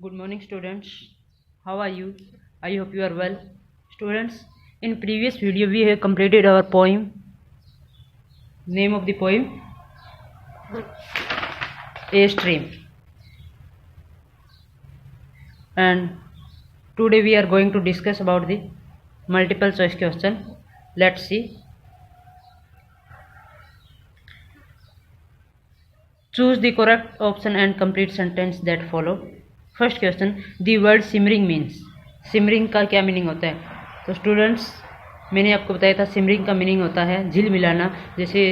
Good morning, students. How are you? I hope you are well. Students, in previous video we have completed our poem. Name of the poem, A Stream. And today we are going to discuss about the multiple choice question. Let's see. Choose the correct option and complete sentence that follow. First question, the word simmering means. Simmering का क्या meaning होता है? तो students, मैंने आपको बताया था simmering का मीनिंग होता है झिल मिलाना। जैसे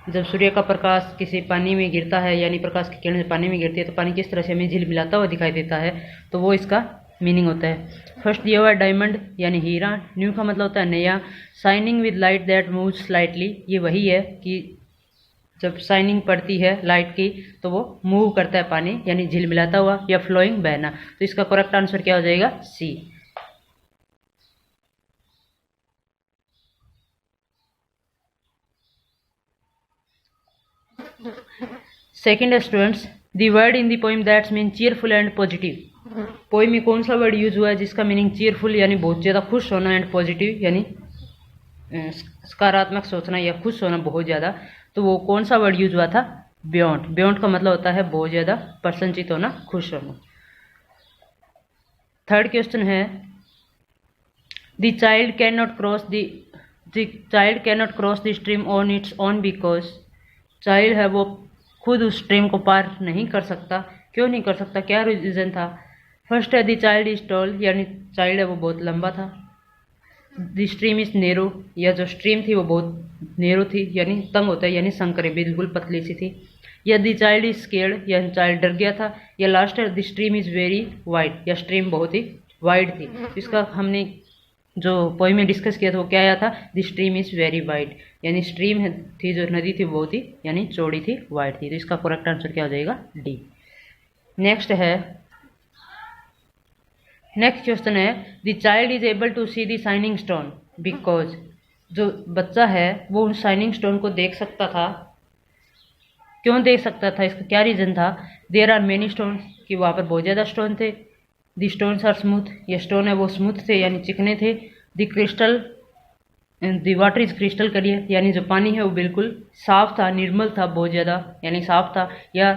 जब सूर्य का प्रकाश किसी पानी में गिरता है, यानी प्रकाश की किरण पानी में गिरती है, तो पानी किस तरह से हमें झिल मिलाता हुआ दिखाई देता है, तो वो इसका मीनिंग होता है। फर्स्ट दिया हुआ है डायमंड यानी हीरा। न्यू का मतलब होता है नया। Shining with light that move slightly, ये वही है कि जब शाइनिंग पड़ती है लाइट की तो वो मूव करता है पानी, यानी झिलमिलाता हुआ या फ्लोइंग बहना। तो इसका करेक्ट आंसर क्या हो जाएगा? सी। सेकेंड है students, the word in the poem that's mean cheerful and positive. Poem में कौन सा वर्ड यूज हुआ है जिसका मीनिंग चीयरफुल यानी बहुत ज़्यादा खुश होना, एंड पॉजिटिव यानी सकारात्मक सोचना या खुश होना बहुत ज़्यादा। तो वो कौन सा वर्ड यूज हुआ था? बियॉन्ड। बियॉन्ड का मतलब होता है बहुत ज़्यादा प्रसन्नचित होना, खुश होना। थर्ड क्वेश्चन है, the child can not cross the stream on its own because. Child है वो खुद उस स्ट्रीम को पार नहीं कर सकता। क्यों नहीं कर सकता? क्या रीज़न था? फर्स्ट है द चाइल्ड इज टॉल, यानी चाइल्ड है वो बहुत लंबा था। द स्ट्रीम इज नेरो, या जो स्ट्रीम थी वो बहुत नेरो थी, यानी तंग होता है, यानी संकरे बिल्कुल पतली सी थी। या द चाइल्ड इज स्केर्ड, या चाइल्ड डर गया था। या लास्ट है the stream is very wide, या स्ट्रीम बहुत ही वाइड थी। इसका हमने जो पोइम में डिस्कस किया था वो क्या आया था? The stream is very wide, यानी स्ट्रीम थी जो नदी थी बहुत ही यानी चौड़ी थी, वाइड थी। तो इसका करेक्ट आंसर क्या हो जाएगा? डी। नेक्स्ट क्वेश्चन है, the child is able to see the shining stone because. जो बच्चा है वो उन शाइनिंग स्टोन को देख सकता था। क्यों देख सकता था? इसका क्या रीज़न था? देयर आर मेनी स्टोन, कि वहाँ पर बहुत ज़्यादा स्टोन थे। द स्टोन्स आर स्मूथ, ये स्टोन है वो स्मूथ थे यानी चिकने थे। The water is crystal clear, यानी जो पानी है वो बिल्कुल साफ था, निर्मल था, बहुत ज़्यादा यानी साफ था। या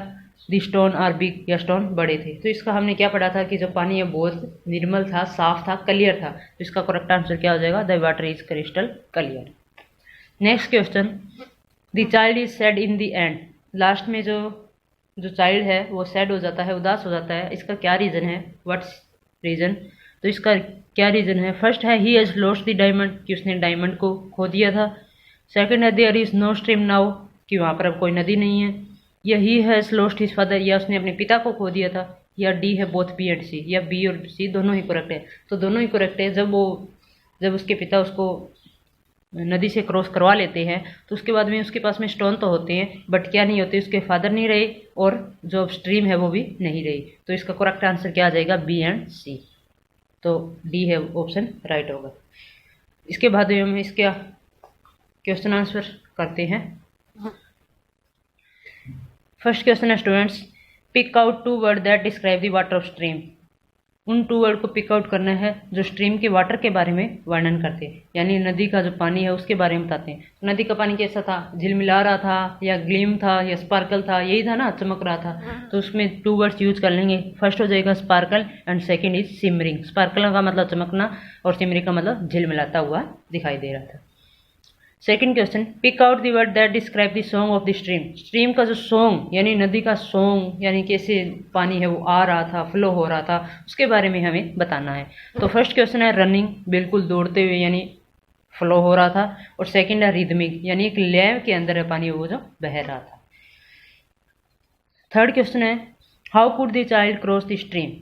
द स्टोन आर बिग, या स्टोन बड़े थे। तो इसका हमने क्या पढ़ा था कि जो पानी है बहुत निर्मल था, साफ था, क्लियर था। तो इसका करेक्ट आंसर क्या हो जाएगा? The water is crystal clear. Next question, the child is sad in the end. Last में जो चाइल्ड है वो सैड हो जाता है, उदास हो जाता है। इसका क्या रीज़न है? What's reason? तो इसका क्या रीज़न है? फर्स्ट है he has lost the diamond, कि उसने डायमंड को खो दिया था। सेकंड है there is no stream now, कि वहाँ पर अब कोई नदी नहीं है। या he has lost his father, या उसने अपने पिता को खो दिया था। या डी है बोथ बी एंड सी, या बी और सी दोनों ही करेक्ट है। तो दोनों ही करेक्ट है। जब उसके पिता उसको नदी से क्रॉस करवा लेते हैं तो उसके बाद में उसके पास में स्टोन तो होते हैं, बट क्या नहीं होते? उसके फादर नहीं रहे और जो अब स्ट्रीम है वो भी नहीं रही। तो इसका करेक्ट आंसर क्या आ जाएगा? बी एंड सी। तो डी है ऑप्शन राइट होगा। इसके बाद में हम इसका क्वेश्चन आंसर करते हैं। फर्स्ट क्वेश्चन है students, pick out 2 word that describe the water of stream. उन 2 वर्ड को पिक आउट करना है जो स्ट्रीम के वाटर के बारे में वर्णन करते हैं, यानी नदी का जो पानी है उसके बारे में बताते हैं। तो नदी का पानी कैसा था? झिलमिला रहा था, या ग्लीम था, या स्पार्कल था? यही था ना, चमक रहा था। तो उसमें 2 वर्ड्स यूज कर लेंगे। फर्स्ट हो जाएगा sparkle and second is simmering. Sparkle का मतलब चमकना और सिमरिंग का मतलब झिलमिलाता हुआ दिखाई दे रहा था। Second question, pick out the word that describe the song of the stream. Stream का जो सॉन्ग यानी नदी का सॉन्ग, यानी कैसे पानी है वो आ रहा था, फ्लो हो रहा था, उसके बारे में हमें बताना है। तो फर्स्ट क्वेश्चन है रनिंग, बिल्कुल दौड़ते हुए यानी फ्लो हो रहा था। और सेकेंड है रिदमिक, यानी एक लय के अंदर है पानी वो जो बह रहा था। थर्ड क्वेश्चन है, how could the child cross the stream.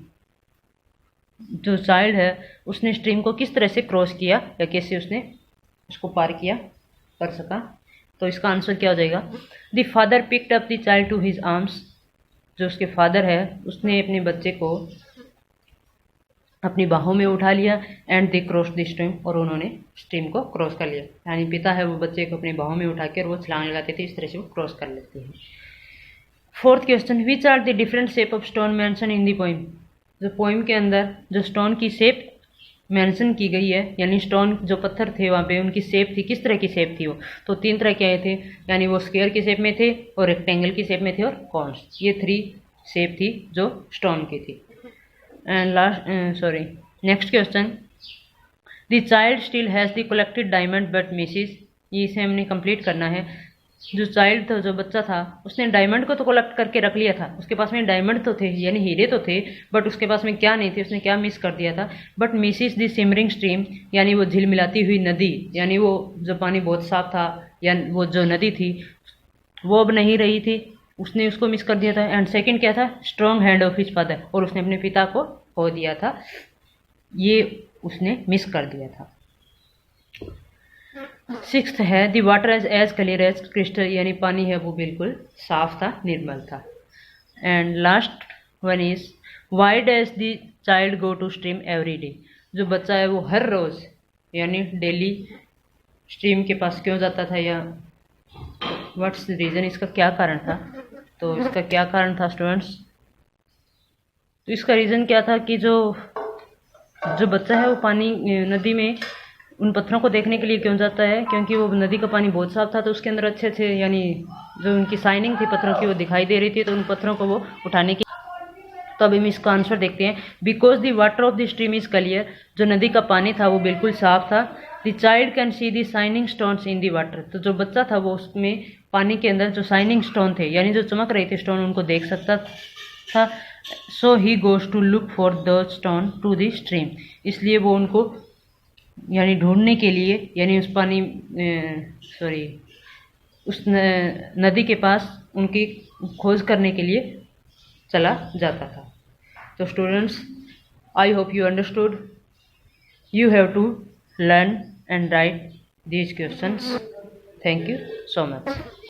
जो चाइल्ड है उसने स्ट्रीम को किस तरह से क्रॉस किया, या कैसे उसने उसको पार किया कर सका। तो इसका आंसर क्या हो जाएगा? The father picked up the child to his arms. जो उसके फादर है उसने अपने बच्चे को अपनी बाहों में उठा लिया। And they cross the stream, और उन्होंने स्ट्रीम को क्रॉस कर लिया। यानी पिता है वो बच्चे को अपनी बाहों में उठा कर वो छलांग लगाते थे, इस तरह से वो क्रॉस कर लेते हैं। Fourth question, which are the different shape of stone mention in the poem. जो पोइम के अंदर जो स्टोन की शेप मेंशन की गई है, यानी स्टोन जो पत्थर थे वहाँ पे उनकी शेप थी, किस तरह की शेप थी वो, तो 3 तरह के आए थे, यानी वो स्क्वायर की शेप में थे और रेक्टेंगल की शेप में थे और कॉन्स, ये 3 शेप थी जो स्टोन की थी। And next question, the child still has the collected diamond but Mrs, ये इसे हमने कंप्लीट करना है। जो चाइल्ड था, जो बच्चा था, उसने डायमंड को तो कलेक्ट करके रख लिया था, उसके पास में डायमंड तो थे यानी हीरे तो थे, बट उसके पास में क्या नहीं थे, उसने क्या मिस कर दिया था, but Mrs the simmering stream, यानी वो झिलमिलाती हुई नदी, यानी वो जो पानी बहुत साफ था या वो जो नदी थी वो अब नहीं रही थी, उसने उसको मिस कर दिया था। एंड सेकेंड क्या था, strong hand of his father, और उसने अपने पिता को खो दिया था, ये उसने मिस कर दिया था। 6th है, the water as clear as crystal, यानी पानी है वो बिल्कुल साफ था, निर्मल था। And last one is, why does the child go to stream every day, जो बच्चा है वो हर रोज़ यानी डेली स्ट्रीम के पास क्यों जाता था, या व्हाट्स द रीज़न, इसका क्या कारण था। तो इसका क्या कारण था स्टूडेंट्स, तो इसका रीज़न क्या था कि जो बच्चा है वो पानी नदी में उन पत्थरों को देखने के लिए क्यों जाता है, क्योंकि वो नदी का पानी बहुत साफ था, तो उसके अंदर अच्छे अच्छे यानी जो उनकी शाइनिंग थी पत्थरों की वो दिखाई दे रही थी, तो उन पत्थरों को वो उठाने की। तो अभी हम इसका आंसर देखते हैं, because the water of the stream is clear, जो नदी का पानी था वो बिल्कुल साफ था। The child can see the shining stones in the water, तो जो बच्चा था वो उसमें पानी के अंदर जो शाइनिंग स्टोन थे यानी जो चमक रहे थे स्टोन उनको देख सकता था। So he goes to look for the stone to the stream, इसलिए वो उनको यानी ढूंढने के लिए यानी उस पानी उस नदी के पास उनकी खोज करने के लिए चला जाता था। तो students, I hope you understood, you have to learn and write these questions. Thank you so much.